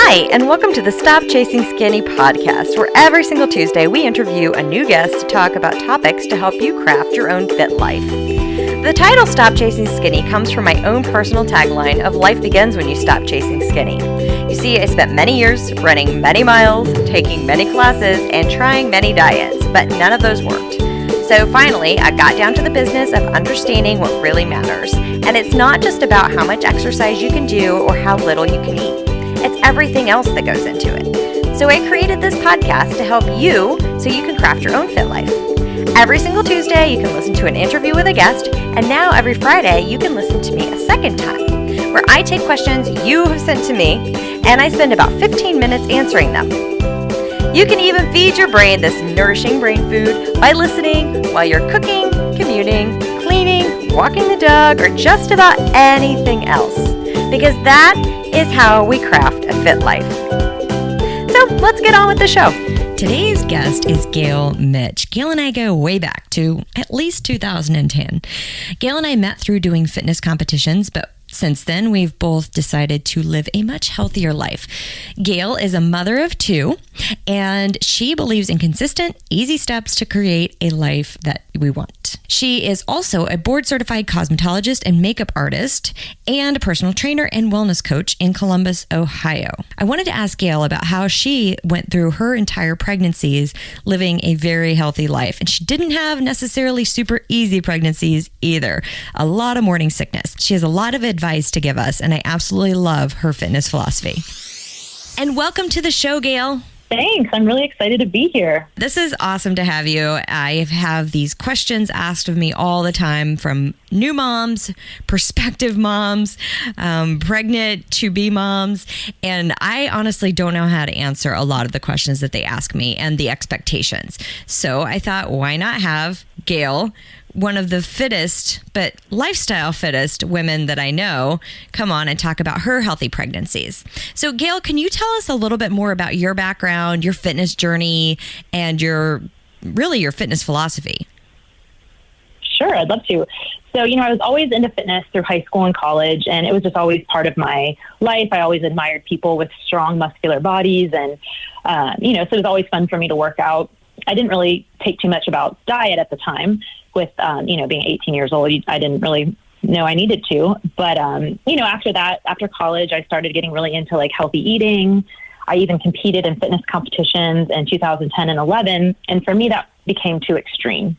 Hi, and welcome to the Stop Chasing Skinny podcast, where every single Tuesday we interview a new guest to talk about topics to help you craft your own fit life. The title Stop Chasing Skinny comes from my own personal tagline of life begins when you stop chasing skinny. You see, I spent many years running many miles, taking many classes, and trying many diets, but none of those worked. So finally, I got down to the business of understanding what really matters. And it's not just about how much exercise you can do or how little you can eat. It's everything else that goes into it. So I created this podcast to help you so you can craft your own fit life. Every single Tuesday, you can listen to an interview with a guest, and now every Friday, you can listen to me a second time, where I take questions you have sent to me, and I spend about 15 minutes answering them. You can even feed your brain this nourishing brain food by listening while you're cooking, commuting, cleaning, walking the dog, or just about anything else. Because that is how we craft a fit life. So let's get on with the show. Today's guest is Gail Mitch. Gail and I go way back to at least 2010. Gail and I met through doing fitness competitions, but since then, we've both decided to live a much healthier life. Gail is a mother of two, and she believes in consistent, easy steps to create a life that we want. She is also a board-certified cosmetologist and makeup artist and a personal trainer and wellness coach in Columbus, Ohio. I wanted to ask Gail about how she went through her entire pregnancies living a very healthy life. And she didn't have necessarily super easy pregnancies either. A lot of morning sickness. She has a lot of advice to give us, and I absolutely love her fitness philosophy. And welcome to the show, Gail. Thanks. I'm really excited to be here. This is awesome to have you. I have these questions asked of me all the time from new moms, prospective moms, pregnant to-be moms, and I honestly don't know how to answer a lot of the questions that they ask me and the expectations. So I thought, why not have Gail, one of the fittest, but lifestyle fittest women that I know, come on and talk about her healthy pregnancies. So Gail, can you tell us a little bit more about your background, your fitness journey, and your fitness philosophy? Sure, I'd love to. So, I was always into fitness through high school and college, and it was just always part of my life. I always admired people with strong muscular bodies, and, so it was always fun for me to work out. I didn't really take too much about diet at the time. With, being 18 years old, I didn't really know I needed to. But, after that, after college, I started getting really into like healthy eating. I even competed in fitness competitions in 2010 and 11. And for me, that became too extreme.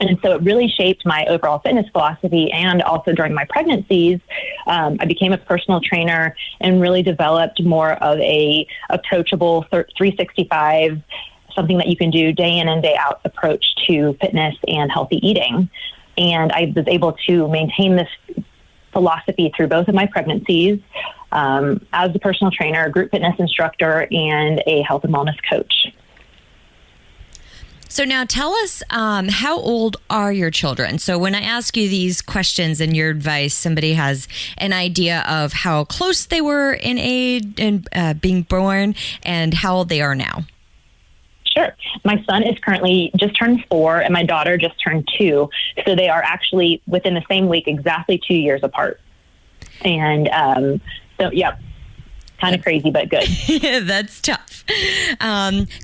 And so it really shaped my overall fitness philosophy. And also during my pregnancies, I became a personal trainer and really developed more of a approachable 365 something that you can do day in and day out approach to fitness and healthy eating. And I was able to maintain this philosophy through both of my pregnancies as a personal trainer, a group fitness instructor, and a health and wellness coach. So now tell us, how old are your children? So when I ask you these questions and your advice, somebody has an idea of how close they were in age and being born and how old they are now. Sure. My son is currently just turned 4 and my daughter just turned 2. So they are actually within the same week, exactly 2 years apart. And kind of crazy, but good. That's tough.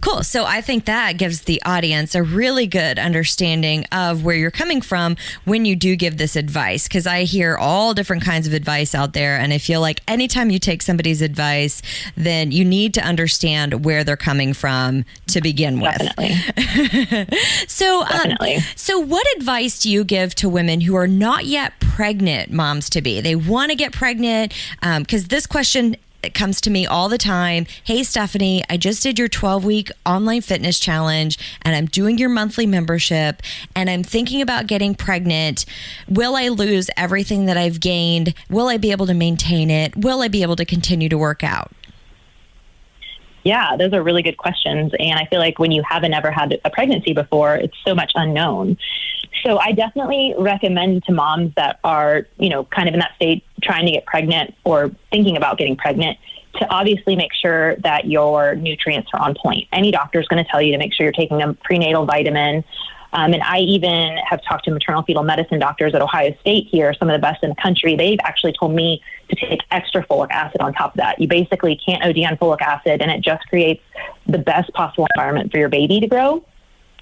Cool. So I think that gives the audience a really good understanding of where you're coming from when you do give this advice, because I hear all different kinds of advice out there. And I feel like anytime you take somebody's advice, then you need to understand where they're coming from to begin with. Definitely. So what advice do you give to women who are not yet pregnant moms to be? They want to get pregnant, because this question, it comes to me all the time. Hey, Stephanie, I just did your 12-week online fitness challenge and I'm doing your monthly membership and I'm thinking about getting pregnant. Will I lose everything that I've gained? Will I be able to maintain it? Will I be able to continue to work out? Yeah, those are really good questions. And I feel like when you haven't ever had a pregnancy before, it's so much unknown. So I definitely recommend to moms that are, kind of in that state trying to get pregnant or thinking about getting pregnant to obviously make sure that your nutrients are on point. Any doctor is going to tell you to make sure you're taking a prenatal vitamin. And I even have talked to maternal fetal medicine doctors at Ohio State here, some of the best in the country. They've actually told me to take extra folic acid on top of that. You basically can't OD on folic acid, and it just creates the best possible environment for your baby to grow.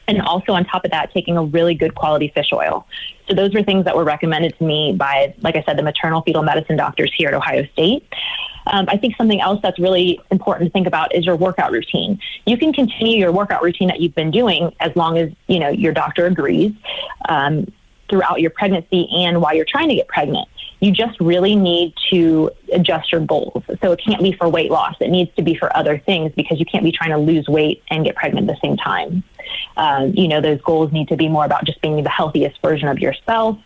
And also on top of that, taking a really good quality fish oil. So those were things that were recommended to me by, like I said, the maternal fetal medicine doctors here at Ohio State. I think something else that's really important to think about is your workout routine. You can continue your workout routine that you've been doing as long as, your doctor agrees, throughout your pregnancy and while you're trying to get pregnant. You just really need to adjust your goals. So it can't be for weight loss. It needs to be for other things, because you can't be trying to lose weight and get pregnant at the same time. Those goals need to be more about just being the healthiest version of yourself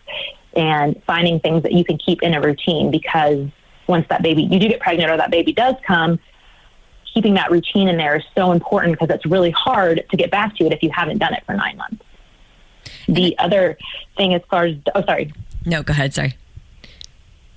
and finding things that you can keep in a routine, because once you do get pregnant or that baby does come, keeping that routine in there is so important, because it's really hard to get back to it if you haven't done it for 9 months. The other thing as far as, No, go ahead. Sorry.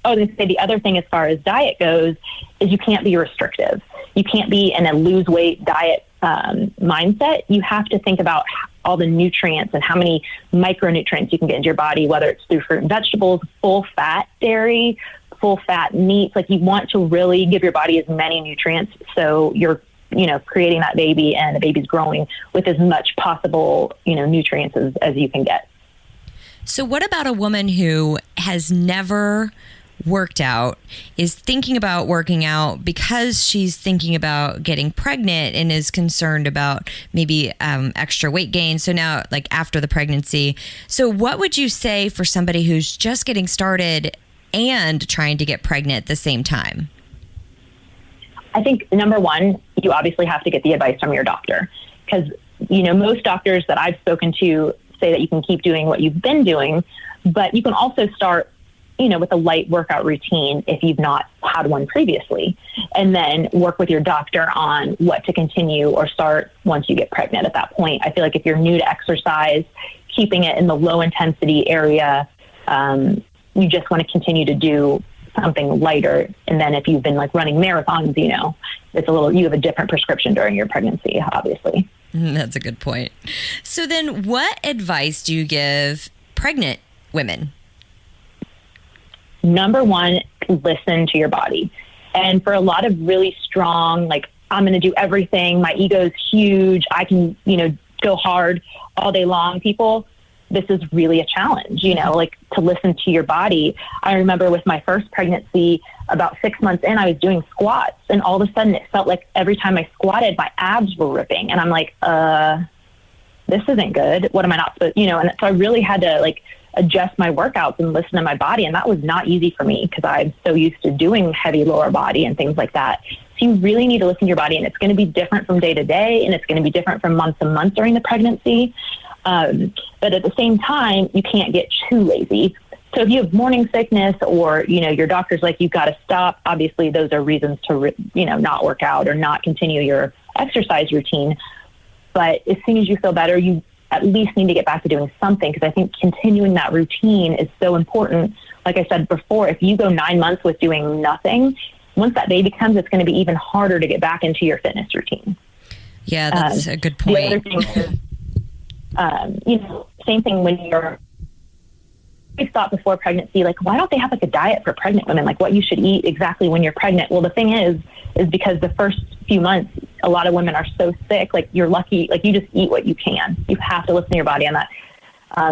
I was going to say the other thing as far as diet goes is you can't be restrictive. You can't be in a lose weight diet mindset. You have to think about all the nutrients and how many micronutrients you can get into your body, whether it's through fruit and vegetables, full fat dairy, full fat meats. Like, you want to really give your body as many nutrients so you're creating that baby and the baby's growing with as much possible, nutrients as you can get. So what about a woman who has never worked out, is thinking about working out because she's thinking about getting pregnant and is concerned about maybe extra weight gain? So now, like after the pregnancy. So what would you say for somebody who's just getting started and trying to get pregnant at the same time? I think number one, you obviously have to get the advice from your doctor, because, most doctors that I've spoken to say that you can keep doing what you've been doing, but you can also start, with a light workout routine if you've not had one previously, and then work with your doctor on what to continue or start once you get pregnant at that point. I feel like if you're new to exercise, keeping it in the low intensity area, you just want to continue to do something lighter. And then if you've been like running marathons, you have a different prescription during your pregnancy, obviously. That's a good point. So then what advice do you give pregnant women? Number one, listen to your body. And for a lot of really strong, like, I'm going to do everything, my ego's huge, I can, go hard all day long people, this is really a challenge, to listen to your body. I remember with my first pregnancy, about 6 months in, I was doing squats, and all of a sudden it felt like every time I squatted, my abs were ripping. And I'm like, this isn't good. What am I not supposed, and so I really had to adjust my workouts and listen to my body. And that was not easy for me, because I'm so used to doing heavy lower body and things like that. So you really need to listen to your body, and it's going to be different from day to day, and it's going to be different from month to month during the pregnancy. But at the same time, you can't get too lazy. So if you have morning sickness, or, your doctor's like, you've got to stop, obviously those are reasons to, not work out or not continue your exercise routine. But as soon as you feel better, you at least need to get back to doing something, because I think continuing that routine is so important. Like I said before, if you go 9 months with doing nothing, once that baby comes, it's going to be even harder to get back into your fitness routine. Yeah, that's a good point. The other thing is, same thing when we thought before pregnancy, like, why don't they have a diet for pregnant women, like what you should eat exactly when you're pregnant? Well, the thing is because the first few months, a lot of women are so sick, like you're lucky, like you just eat what you can. You have to listen to your body on that.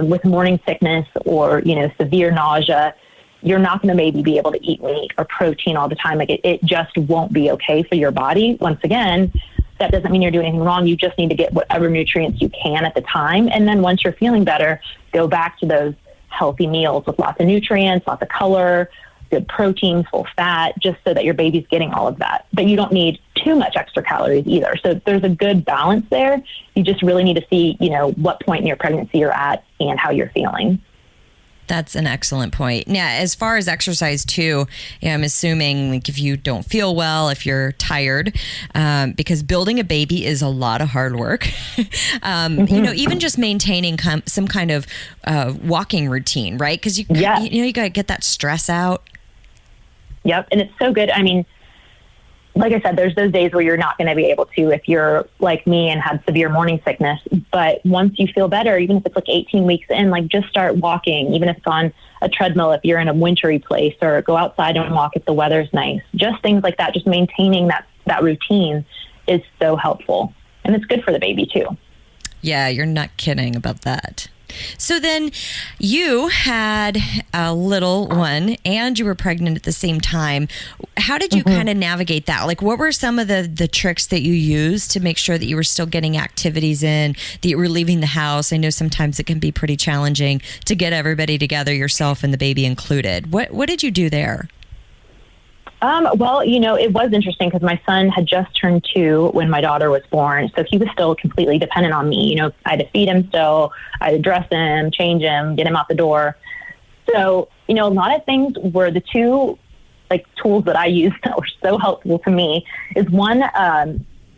With morning sickness or, severe nausea, you're not going to maybe be able to eat meat or protein all the time. Like it just won't be okay for your body. Once again, that doesn't mean you're doing anything wrong. You just need to get whatever nutrients you can at the time. And then once you're feeling better, go back to those healthy meals with lots of nutrients, lots of color, good protein, full fat, just so that your baby's getting all of that. But you don't need too much extra calories either. So there's a good balance there. You just really need to see, what point in your pregnancy you're at and how you're feeling. That's an excellent point. Yeah, as far as exercise too, I'm assuming if you don't feel well, if you're tired, because building a baby is a lot of hard work. Even just maintaining some kind of walking routine, right? Because you got to get that stress out. Yep, and it's so good. I mean, like I said, there's those days where you're not going to be able to if you're like me and had severe morning sickness. But once you feel better, even if it's like 18 weeks in, like just start walking, even if it's on a treadmill, if you're in a wintry place, or go outside and walk if the weather's nice. Just things like that, just maintaining that routine is so helpful. And it's good for the baby too. Yeah, you're not kidding about that. So then you had a little one and you were pregnant at the same time. How did you kind of navigate that? Like, what were some of the tricks that you used to make sure that you were still getting activities in, that you were leaving the house? I know sometimes it can be pretty challenging to get everybody together, yourself and the baby included. What did you do there? Well, it was interesting because my son had just turned 2 when my daughter was born. So he was still completely dependent on me. I had to feed him still. I had to dress him, change him, get him out the door. So, a lot of things were the two tools that I used that were so helpful to me is one,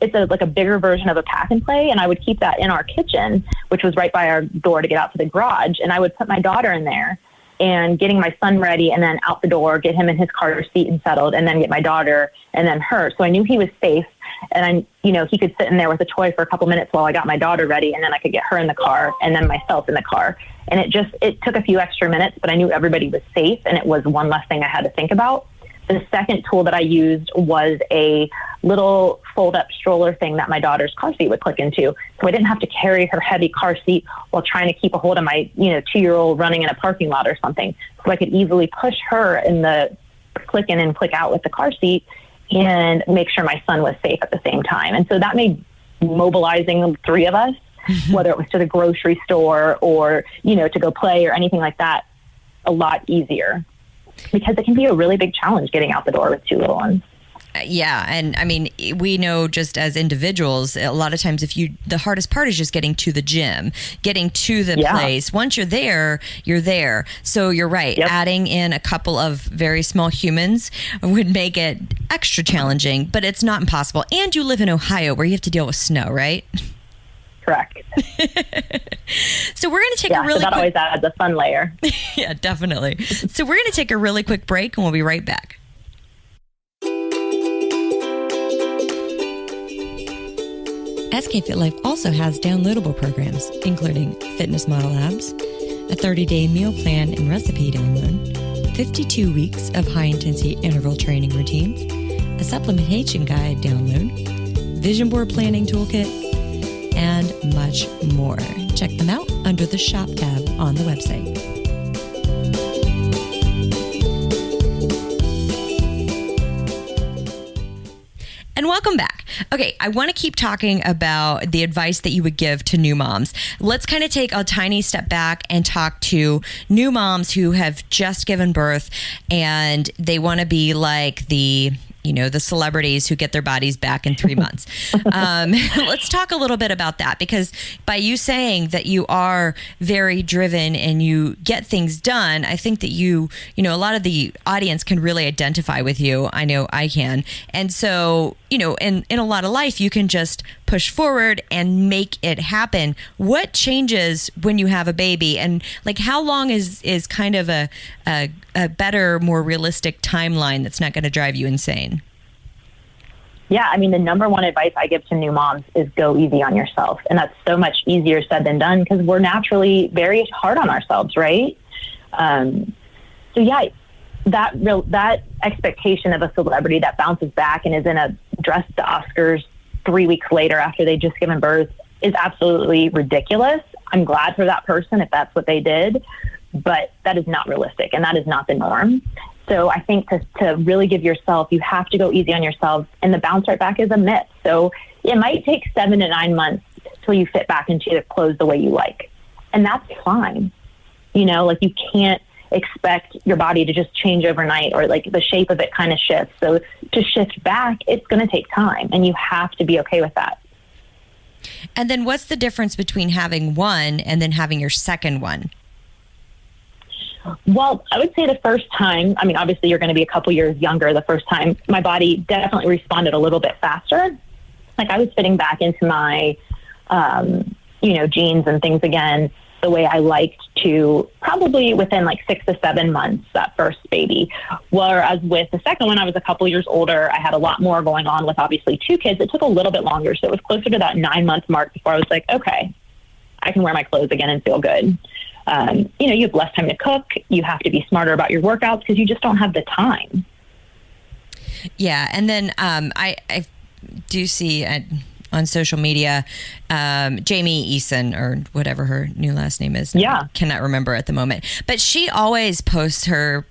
it's a bigger version of a pack and play. And I would keep that in our kitchen, which was right by our door to get out to the garage. And I would put my daughter in there, and getting my son ready, and then out the door, get him in his car seat and settled, and then get my daughter and then her. So I knew he was safe, and he could sit in there with a toy for a couple minutes while I got my daughter ready, and then I could get her in the car and then myself in the car. And it took a few extra minutes, but I knew everybody was safe, and it was one less thing I had to think about. The second tool that I used was a little fold-up stroller thing that my daughter's car seat would click into. So I didn't have to carry her heavy car seat while trying to keep a hold of my 2-year-old running in a parking lot or something. So I could easily push her in the click in and click out with the car seat and make sure my son was safe at the same time. And so that made mobilizing the 3 of us, whether it was to the grocery store or, to go play or anything like that, a lot easier. Because it can be a really big challenge getting out the door with 2 little ones. Yeah. And I mean, we know just as individuals, a lot of times the hardest part is just getting to the gym, getting to the place. Once you're there, you're there. So you're right. Yep. Adding in a couple of very small humans would make it extra challenging, but it's not impossible. And you live in Ohio where you have to deal with snow, right? Correct. So we're going to take a really that always adds a fun layer. Yeah, definitely. So we're going to take a really quick break and we'll be right back. SK Fit Life also has downloadable programs, including Fitness Model Labs, a 30-day meal plan and recipe download, 52 weeks of high-intensity interval training routines, a supplementation guide download, vision board planning toolkit, and much more. Check them out under the Shop tab on the website. And welcome back. Okay, I want to keep talking about the advice that you would give to new moms. Let's kind of take a tiny step back and talk to new moms who have just given birth and they want to be like the celebrities who get their bodies back in 3 months. Let's talk a little bit about that, because by you saying that you are very driven and you get things done, I think that a lot of the audience can really identify with you. I know I can. And so, in a lot of life, you can just push forward and make it happen. What changes when you have a baby, and how long is kind of a better, more realistic timeline that's not going to drive you insane? Yeah, I mean, the number one advice I give to new moms is go easy on yourself. And that's so much easier said than done because we're naturally very hard on ourselves, right? So yeah, that expectation of a celebrity that bounces back and is in a dress at the Oscars 3 weeks later after they just given birth is absolutely ridiculous. I'm glad for that person if that's what they did, but that is not realistic and that is not the norm. So I think to really give yourself, you have to go easy on yourself, and the bounce right back is a myth. So it might take 7 to 9 months till you fit back into the clothes the way you like. And that's fine. You can't expect your body to just change overnight, or the shape of it kind of shifts. So to shift back, it's going to take time, and you have to be okay with that. And then what's the difference between having one and then having your second one? Well, I would say the first time, I mean, obviously you're going to be a couple years younger the first time, my body definitely responded a little bit faster. I was fitting back into my, jeans and things again. the way I liked to, probably within like 6 to 7 months, that first baby. Whereas with the second one, I was a couple years older. I had a lot more going on with obviously 2 kids. It took a little bit longer. So it was closer to that 9-month mark before I was like, okay, I can wear my clothes again and feel good. You have less time to cook. You have to be smarter about your workouts because you just don't have the time. Yeah. And then I do see on social media, Jamie Eason, or whatever her new last name is. Yeah. I cannot remember at the moment. But she always posts her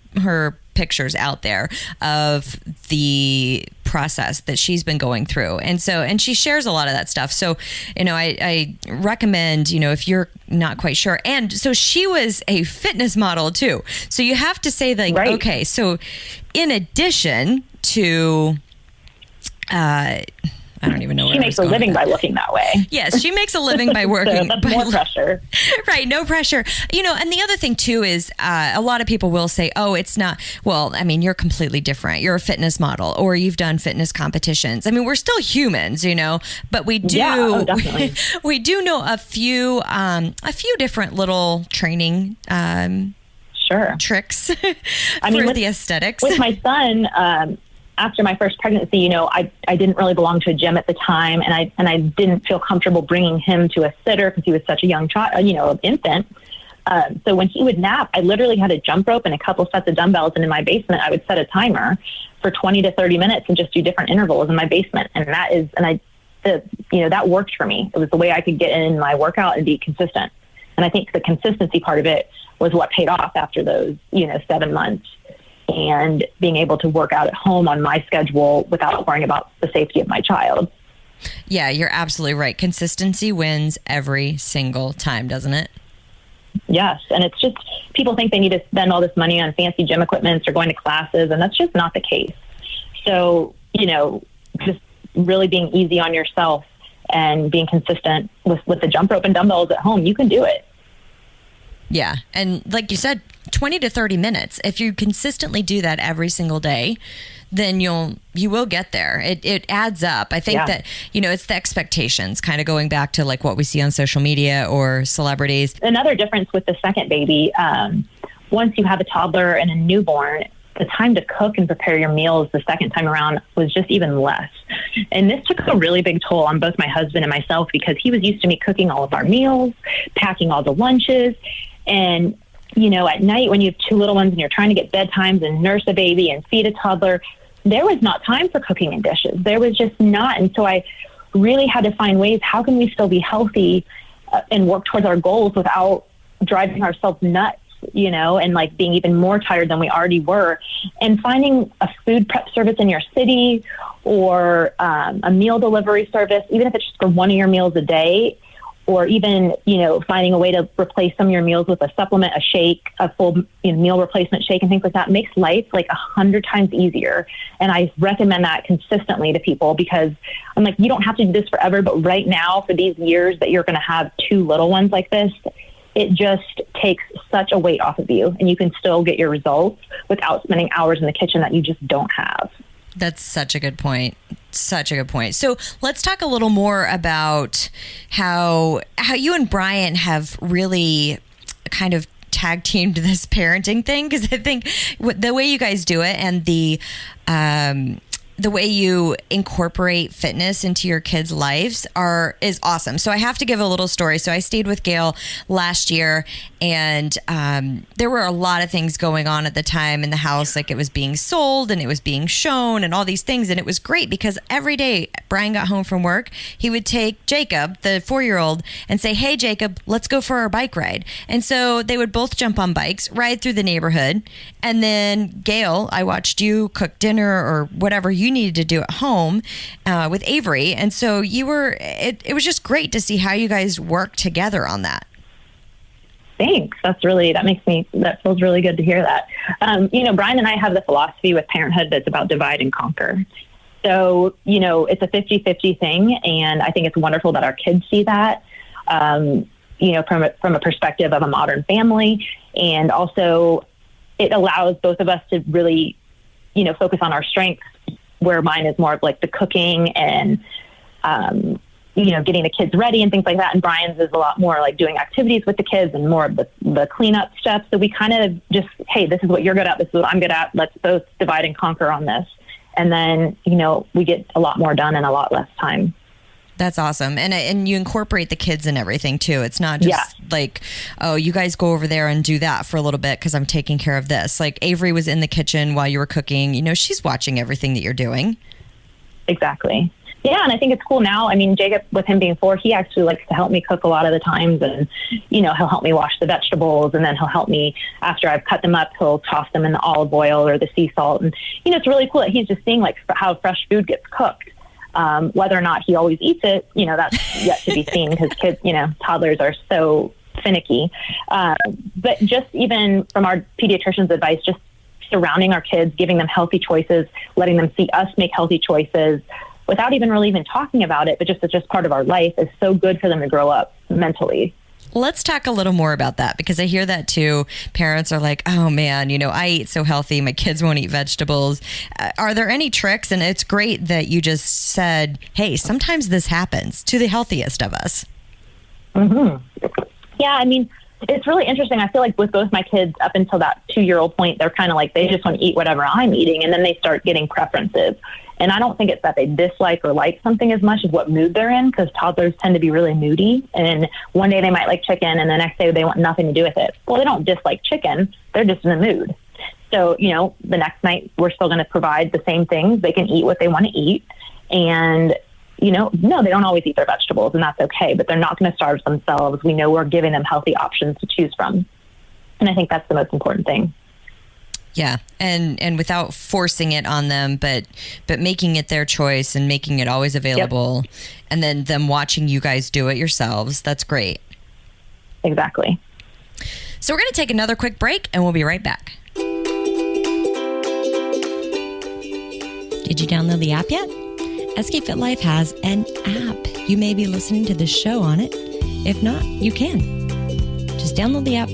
pictures out there of the process that she's been going through. And she shares a lot of that stuff. So, I recommend, if you're not quite sure. And so she was a fitness model too. So you have to say like, right. Okay, so in addition to, I don't even know. She makes a living by looking that way. Yes, she makes a living by working. So that's more pressure. Right, no pressure. And the other thing too is a lot of people will say, oh, it's not, well, I mean, you're completely different. You're a fitness model or you've done fitness competitions. I mean, we're still humans, but we do, we do know a few different little training tricks for the aesthetics. With my son, after my first pregnancy, I didn't really belong to a gym at the time, and I didn't feel comfortable bringing him to a sitter because he was such a young child, infant. So when he would nap, I literally had a jump rope and a couple sets of dumbbells, and in my basement, I would set a timer for 20 to 30 minutes and just do different intervals in my basement. And that worked for me. It was the way I could get in my workout and be consistent. And I think the consistency part of it was what paid off after those, 7 months. And being able to work out at home on my schedule without worrying about the safety of my child. Yeah, you're absolutely right. Consistency wins every single time, doesn't it? Yes. And it's just, people think they need to spend all this money on fancy gym equipment or going to classes, and that's just not the case. So, just really being easy on yourself and being consistent with the jump rope and dumbbells at home, you can do it. Yeah. And like you said, 20 to 30 minutes. If you consistently do that every single day, then you will get there. It adds up. I think that, it's the expectations, kind of going back to like what we see on social media or celebrities. Another difference with the second baby, once you have a toddler and a newborn, the time to cook and prepare your meals the second time around was just even less. And this took a really big toll on both my husband and myself because he was used to me cooking all of our meals, packing all the lunches. And, at night when you have 2 little ones and you're trying to get bedtimes and nurse a baby and feed a toddler, there was not time for cooking and dishes. There was just not. And so I really had to find ways, how can we still be healthy and work towards our goals without driving ourselves nuts, and like being even more tired than we already were. And finding a food prep service in your city or a meal delivery service, even if it's just for one of your meals a day, or even, finding a way to replace some of your meals with a supplement, a shake, a full meal replacement shake and things like that makes life like 100 times easier. And I recommend that consistently to people because I'm like, you don't have to do this forever, but right now for these years that you're going to have 2 little ones like this, it just takes such a weight off of you and you can still get your results without spending hours in the kitchen that you just don't have. That's such a good point. Such a good point. So let's talk a little more about how you and Brian have really kind of tag teamed this parenting thing, because I think the way you guys do it and the way you incorporate fitness into your kids' lives is awesome. So I have to give a little story. So I stayed with Gail last year, and there were a lot of things going on at the time in the house. Like it was being sold and it was being shown and all these things. And it was great because every day Brian got home from work, he would take Jacob, the 4-year-old, and say, hey, Jacob, let's go for our bike ride. And so they would both jump on bikes, ride through the neighborhood. And then Gail, I watched you cook dinner or whatever you needed to do at home with Avery. And so it was just great to see how you guys work together on that. Thanks. That feels really good to hear that. Brian and I have the philosophy with parenthood that's about divide and conquer. So, it's a 50-50 thing. And I think it's wonderful that our kids see that, from a perspective of a modern family. And also it allows both of us to really, focus on our strengths, where mine is more of like the cooking and, getting the kids ready and things like that. And Brian's is a lot more like doing activities with the kids and more of the cleanup stuff. So we kind of just, hey, this is what you're good at. This is what I'm good at. Let's both divide and conquer on this. And then, we get a lot more done in a lot less time. That's awesome. And you incorporate the kids and everything too. It's not just like, oh, you guys go over there and do that for a little bit because I'm taking care of this. Like Avery was in the kitchen while you were cooking. She's watching everything that you're doing. Exactly. Yeah, and I think it's cool now. I mean, Jacob, with him being 4, he actually likes to help me cook a lot of the times. And, he'll help me wash the vegetables. And then he'll help me after I've cut them up, he'll toss them in the olive oil or the sea salt. And, it's really cool that he's just seeing like how fresh food gets cooked. Whether or not he always eats it, that's yet to be seen because kids, toddlers are so finicky. But just even from our pediatrician's advice, just surrounding our kids, giving them healthy choices, letting them see us make healthy choices without even really even talking about it, but it's just part of our life is so good for them to grow up mentally. Let's talk a little more about that because I hear that too. Parents are like, oh man, I eat so healthy. My kids won't eat vegetables. Are there any tricks? And it's great that you just said, hey, sometimes this happens to the healthiest of us. Mm-hmm. Yeah, I mean, it's really interesting. I feel like with both my kids up until that 2-year-old point, they're kind of like, they just want to eat whatever I'm eating. And then they start getting preferences. And I don't think it's that they dislike or like something as much as what mood they're in, because toddlers tend to be really moody. And one day they might like chicken and the next day they want nothing to do with it. Well, they don't dislike chicken. They're just in the mood. So, the next night we're still going to provide the same things. They can eat what they want to eat. And, no, they don't always eat their vegetables, and that's okay. But they're not going to starve themselves. We know we're giving them healthy options to choose from. And I think that's the most important thing. Yeah, and without forcing it on them, but making it their choice and making it always available, and then them watching you guys do it yourselves. That's great. Exactly. So we're going to take another quick break, and we'll be right back. Did you download the app yet? SK Fit Life has an app. You may be listening to this show on it. If not, you can. Just download the app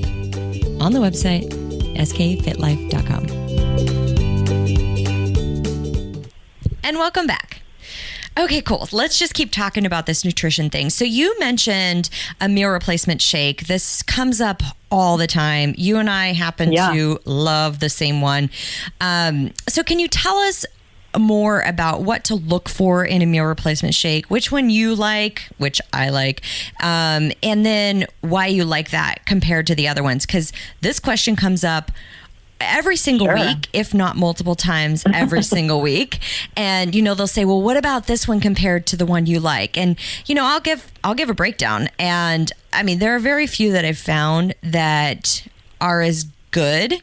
on the website, skfitlife.com. And welcome back. Okay, cool. Let's just keep talking about this nutrition thing. So you mentioned a meal replacement shake. This comes up all the time. You and I happen to love the same one. So can you tell us more about what to look for in a meal replacement shake, which one you like, which I like, and then why you like that compared to the other ones? Because this question comes up every single week, if not multiple times every single week. And, they'll say, well, what about this one compared to the one you like? And, I'll give a breakdown. And I mean, there are very few that I've found that are as good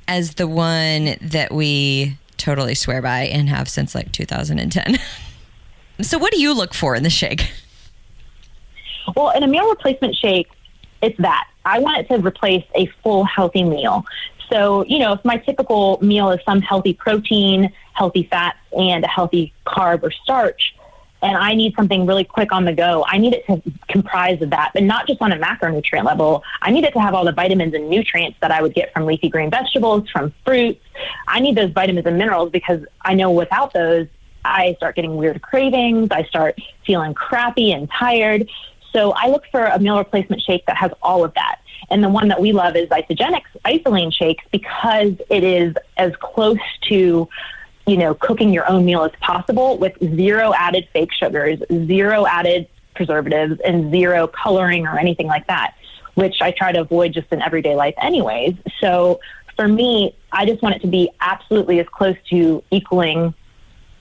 as the one that we totally swear by and have since like 2010. So what do you look for in the shake? Well, in a meal replacement shake, it's that. I want it to replace a full healthy meal. So, if my typical meal is some healthy protein, healthy fats, and a healthy carb or starch, and I need something really quick on the go, I need it to comprise of that, but not just on a macronutrient level. I need it to have all the vitamins and nutrients that I would get from leafy green vegetables, from fruits. I need those vitamins and minerals because I know without those, I start getting weird cravings. I start feeling crappy and tired. So I look for a meal replacement shake that has all of that. And the one that we love is Isagenix Isolane shakes because it is as close to cooking your own meal as possible with 0 added fake sugars, 0 added preservatives, and 0 coloring or anything like that, which I try to avoid just in everyday life anyways. So for me, I just want it to be absolutely as close to equaling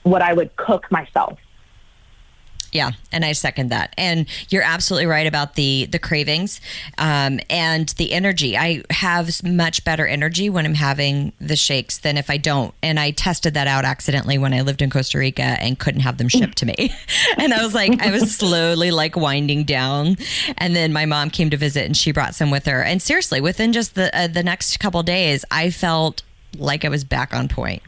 what I would cook myself. Yeah, and I second that. And you're absolutely right about the cravings and the energy. I have much better energy when I'm having the shakes than if I don't. And I tested that out accidentally when I lived in Costa Rica and couldn't have them shipped to me. And I was slowly like winding down. And then my mom came to visit and she brought some with her. And seriously, within just the next couple of days, I felt like I was back on point.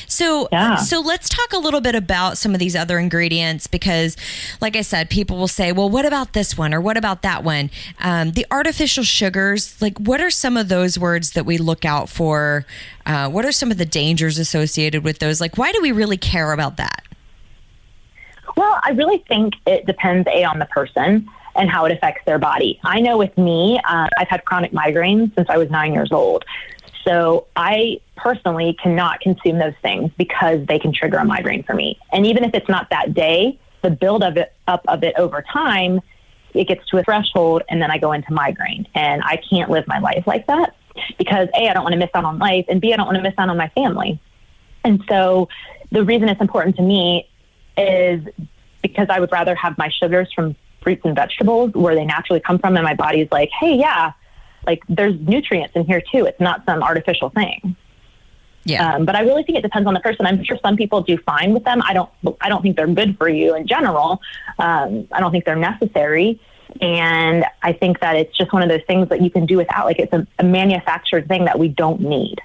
So let's talk a little bit about some of these other ingredients because, like I said, people will say, well, what about this one or what about that one? The artificial sugars, like what are some of those words that we look out for? What are some of the dangers associated with those? Like, why do we really care about that? Well, I really think it depends, on the person and how it affects their body. I know with me, I've had chronic migraines since I was 9 years old. So I personally cannot consume those things because they can trigger a migraine for me. And even if it's not that day, the build of it over time, it gets to a threshold and then I go into migraine. And I can't live my life like that because A, I don't want to miss out on life, and B, I don't want to miss out on my family. And so the reason it's important to me is because I would rather have my sugars from fruits and vegetables where they naturally come from, and my body's like, hey, yeah, like there's nutrients in here too. It's not some artificial thing. Yeah. But I really think it depends on the person. I'm sure some people do fine with them. I don't think they're good for you in general. I don't think they're necessary. And I think that it's just one of those things that you can do without. Like, it's a manufactured thing that we don't need.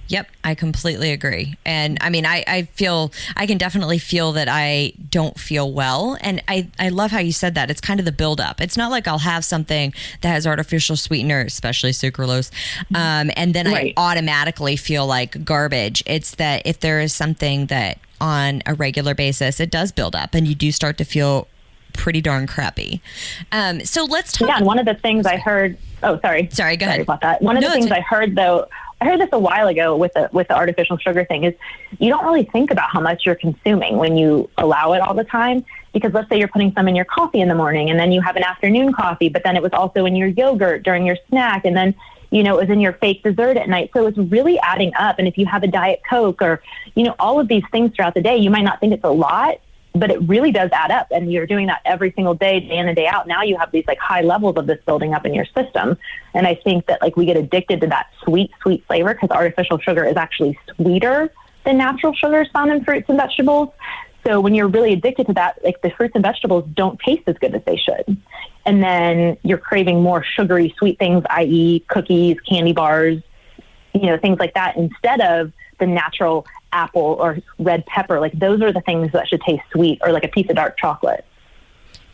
Yep, I completely agree. And I mean, I can definitely feel that I don't feel well. And I love how you said that. It's kind of the buildup. It's not like I'll have something that has artificial sweetener, especially sucralose, and then right. I automatically feel like garbage. It's that if there is something that on a regular basis, it does build up and you do start to feel pretty darn crappy. So let's talk. Yeah, and one of the things I heard, go ahead. Sorry about that. One of the things I heard, though, I heard this a while ago with the artificial sugar thing, is you don't really think about how much you're consuming when you allow it all the time. Because let's say you're putting some in your coffee in the morning, and then you have an afternoon coffee, but then it was also in your yogurt during your snack, and then, it was in your fake dessert at night. So it's really adding up. And if you have a Diet Coke or, all of these things throughout the day, you might not think it's a lot, but it really does add up. And you're doing that every single day, day in and day out. Now you have these like high levels of this building up in your system. And I think that like we get addicted to that sweet flavor because artificial sugar is actually sweeter than natural sugars found in fruits and vegetables. So when you're really addicted to that, like the fruits and vegetables don't taste as good as they should. And then you're craving more sugary, sweet things, i.e. cookies, candy bars, things like that, instead of the natural apple or red pepper. Like those are the things that should taste sweet, or like a piece of dark chocolate.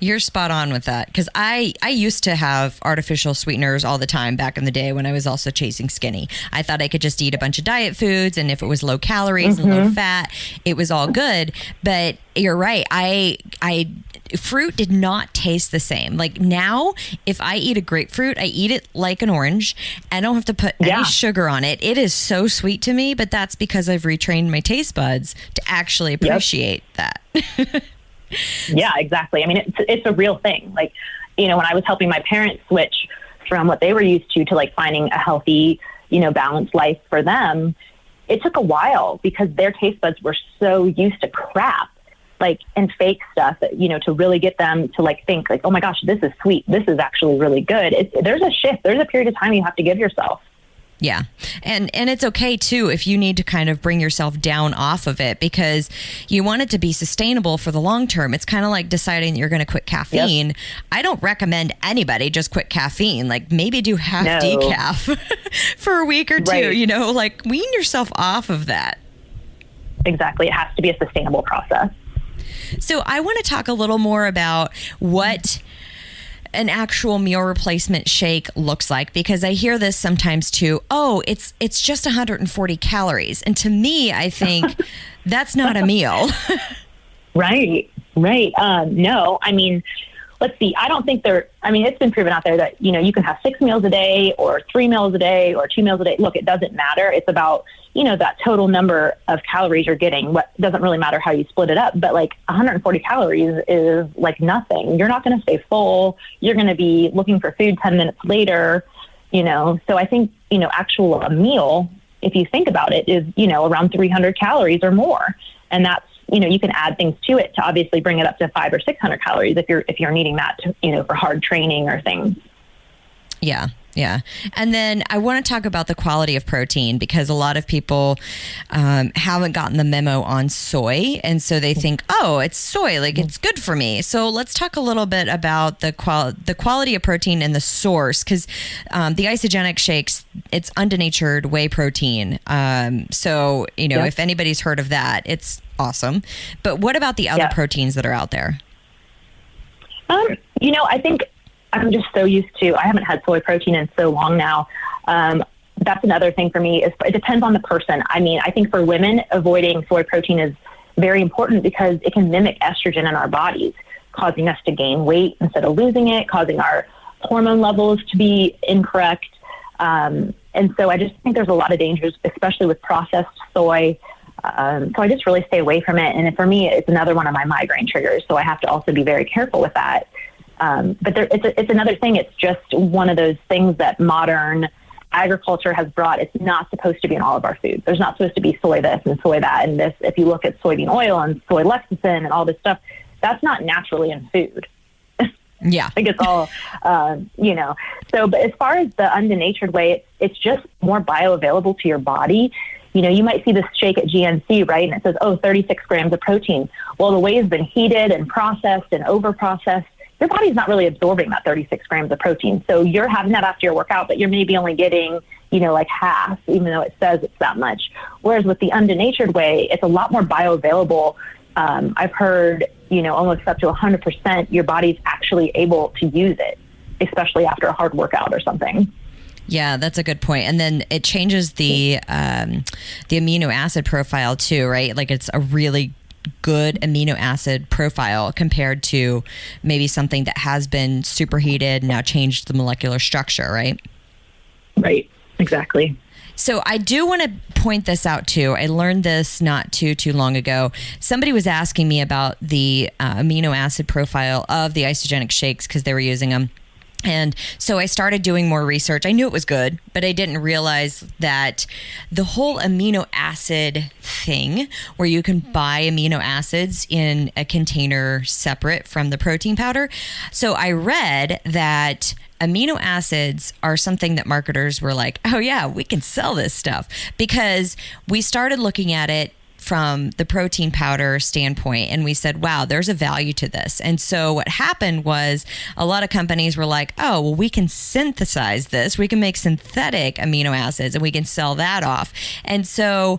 You're spot on with that, because I used to have artificial sweeteners all the time back in the day when I was also chasing skinny. I thought I could just eat a bunch of diet foods, and if it was low calories and low fat, it was all good. But you're right. Fruit did not taste the same. Like now, if I eat a grapefruit, I eat it like an orange. I don't have to put any sugar on it. It is so sweet to me, but that's because I've retrained my taste buds to actually appreciate that. Yeah, exactly. I mean, it's a real thing. Like, when I was helping my parents switch from what they were used to like finding a healthy, balanced life for them, it took a while because their taste buds were so used to crap, like, and fake stuff that, to really get them to like think like, oh my gosh, this is sweet. This is actually really good. There's a shift. There's a period of time you have to give yourself. Yeah. And it's okay too if you need to kind of bring yourself down off of it, because you want it to be sustainable for the long term. It's kind of like deciding that you're going to quit caffeine. Yep. I don't recommend anybody just quit caffeine. Like maybe do half decaf for a week or two, right. Like wean yourself off of that. Exactly. It has to be a sustainable process. So I want to talk a little more about what an actual meal replacement shake looks like, because I hear this sometimes too. Oh, it's just 140 calories. And to me, I think that's not a meal. Right. No, I mean, let's see. I don't think it's been proven out there that, you can have 6 meals a day or 3 meals a day or 2 meals a day. Look, it doesn't matter. It's about, that total number of calories you're getting. What doesn't really matter how you split it up, but like 140 calories is like nothing. You're not going to stay full. You're going to be looking for food 10 minutes later, So I think, a meal, if you think about it, is, around 300 calories or more. And that's, you can add things to it to obviously bring it up to 500 or 600 calories if you're needing that to, for hard training or things. Yeah. And then I want to talk about the quality of protein, because a lot of people haven't gotten the memo on soy. And so they think, oh, it's soy, like it's good for me. So let's talk a little bit about the quality of protein and the source, because the isogenic shakes, it's undenatured whey protein. So, if anybody's heard of that, it's awesome. But what about the other proteins that are out there? I think I'm just so used to, I haven't had soy protein in so long now. That's another thing for me is it depends on the person. I mean, I think for women, avoiding soy protein is very important because it can mimic estrogen in our bodies, causing us to gain weight instead of losing it, causing our hormone levels to be incorrect. And so I just think there's a lot of dangers, especially with processed soy. So I just really stay away from it. And for me, it's another one of my migraine triggers. So I have to also be very careful with that. But it's another thing. It's just one of those things that modern agriculture has brought. It's not supposed to be in all of our foods. There's not supposed to be soy this and soy that. And this, if you look at soybean oil and soy lecithin and all this stuff, that's not naturally in food. Yeah. I think it's all, So, but as far as the undenatured whey, it's just more bioavailable to your body. You might see this shake at GNC, right? And it says, 36 grams of protein. Well, the whey has been heated and processed and over-processed. Your body's not really absorbing that 36 grams of protein. So you're having that after your workout, but you're maybe only getting, like half, even though it says it's that much. Whereas with the undenatured whey, it's a lot more bioavailable. I've heard, almost up to 100%, your body's actually able to use it, especially after a hard workout or something. Yeah, that's a good point. And then it changes the amino acid profile too, right? Like it's a really good amino acid profile compared to maybe something that has been superheated and now changed the molecular structure, right? Right, exactly. So I do want to point this out too. I learned this not too long ago. Somebody was asking me about the amino acid profile of the isogenic shakes because they were using them. And so I started doing more research. I knew it was good, but I didn't realize that the whole amino acid thing, where you can buy amino acids in a container separate from the protein powder. So I read that amino acids are something that marketers were like, oh yeah, we can sell this stuff, because we started looking at it from the protein powder standpoint, and we said, wow, there's a value to this. And so what happened was a lot of companies were like, oh, well, we can synthesize this. We can make synthetic amino acids and we can sell that off. And so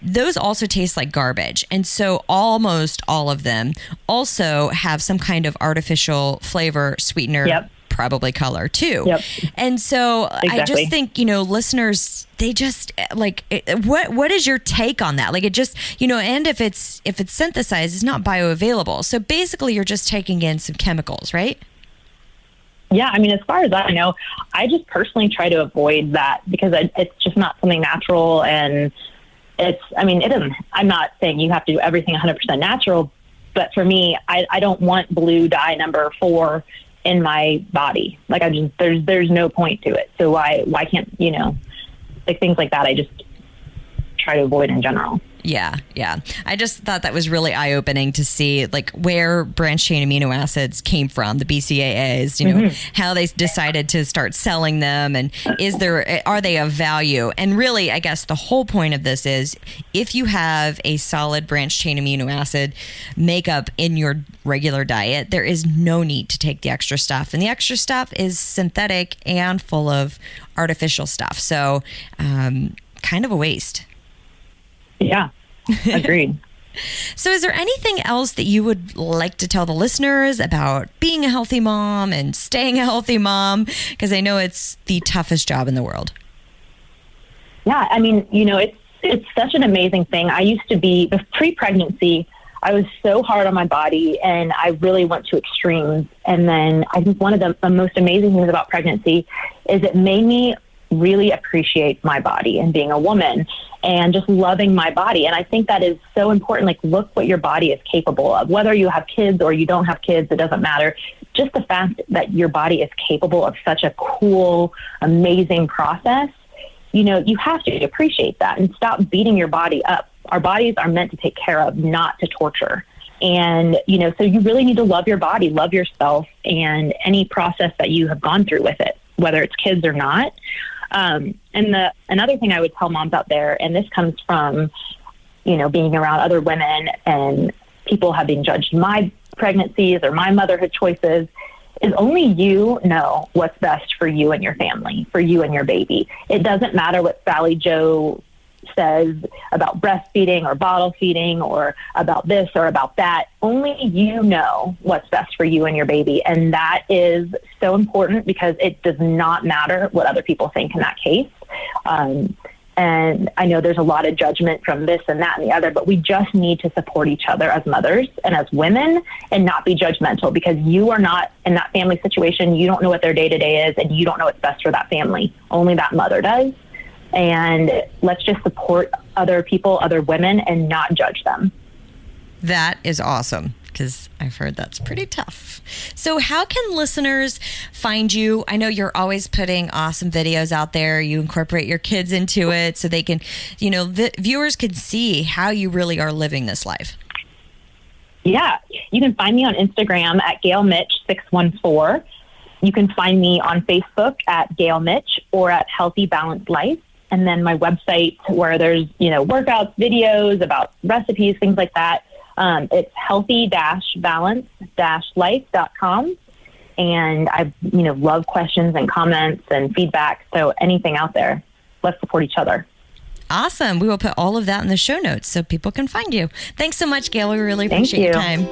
those also taste like garbage. And so almost all of them also have some kind of artificial flavor, sweetener, Yep. probably color too. Yep. And so Exactly. I just think, listeners, they just like, what is your take on that? Like it just, and if it's synthesized, it's not bioavailable. So basically you're just taking in some chemicals, right? Yeah. I mean, as far as I know, I just personally try to avoid that because it's just not something natural. And it doesn't, I'm not saying you have to do everything 100% natural, but for me, I don't want blue dye number 4 in my body. Like there's no point to it. So why can't, like things like that, I just try to avoid in general. Yeah. I just thought that was really eye-opening to see like where branched chain amino acids came from, the BCAAs, how they decided to start selling them, and are they of value? And really, I guess the whole point of this is if you have a solid branched chain amino acid makeup in your regular diet, there is no need to take the extra stuff. And the extra stuff is synthetic and full of artificial stuff. So kind of a waste. Yeah, agreed. So is there anything else that you would like to tell the listeners about being a healthy mom and staying a healthy mom? Because I know it's the toughest job in the world. Yeah, I mean, it's such an amazing thing. I used to be, pre-pregnancy, I was so hard on my body and I really went to extremes. And then I think one of the most amazing things about pregnancy is it made me really appreciate my body and being a woman and just loving my body. And I think that is so important. Like, look what your body is capable of. Whether you have kids or you don't have kids, it doesn't matter. Just the fact that your body is capable of such a cool, amazing process, you have to appreciate that and stop beating your body up. Our bodies are meant to take care of, not to torture. And, so you really need to love your body, love yourself, and any process that you have gone through with it, whether it's kids or not. And another thing I would tell moms out there, and this comes from, being around other women and people having judged my pregnancies or my motherhood choices, is only you know what's best for you and your family, for you and your baby. It doesn't matter what Sally Joe says about breastfeeding or bottle feeding or about this or about that. Only you know what's best for you and your baby. And that is so important because it does not matter what other people think in that case. And And I know there's a lot of judgment from this and that and the other, but we just need to support each other as mothers and as women and not be judgmental, because you are not in that family situation. You don't know what their day-to-day is, and you don't know what's best for that family. Only that mother does. And let's just support other people, other women, and not judge them. That is awesome, because I've heard that's pretty tough. So how can listeners find you? I know you're always putting awesome videos out there. You incorporate your kids into it so they can, the viewers can see how you really are living this life. Yeah, you can find me on Instagram at Gail Mitch 614. You can find me on Facebook at Gail Mitch or at Healthy Balanced Life. And then my website, where there's, workouts, videos about recipes, things like that. It's healthy-balance-life.com. And I, love questions and comments and feedback. So anything out there, let's support each other. Awesome. We will put all of that in the show notes so people can find you. Thanks so much, Gail. We really appreciate your time.